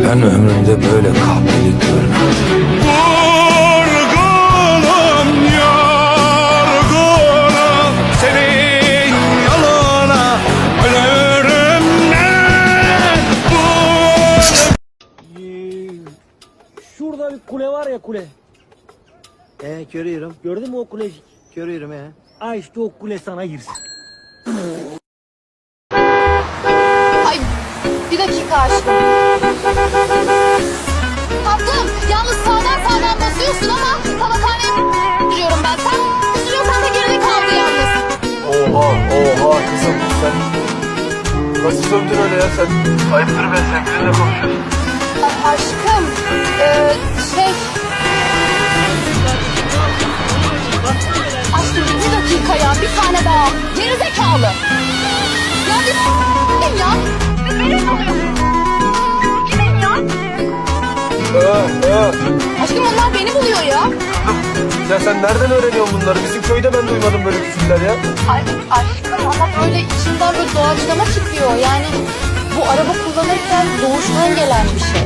Ben ömrümde böyle kahpelik görmedim. Yorgunum, yorgunum, senin yoluna ölürüm ben. Şurada bir kule var ya, kule. Görüyorum. Gördün mü o kule? Görüyorum Ha işte o kule sana girsin. Ay bir dakika aşkım. Tatlım yalnız sağdan basıyorsun ama tabakhaneye duruyorum ben. Sen sürüyorsan da geride kaldı yalnız. Oha kızım sen nasıl sövdün öyle ya sen? Ayıptır ben sevgilinle konuşuyorsun. Aşkım Aşkım bir dakika ya, bir tane daha. Geri zekalı. Ya bir ya. Beni sanıyorsun. Kimin ya? Aşkım onlar beni buluyor ya. Ya sen nereden öğreniyorsun bunları? Bizim köyde ben duymadım böyle küfürler ya. Ay aşkım ama böyle içinden böyle doğaçlama çıkıyor. Yani bu araba kullanırken doğuştan gelen bir şey.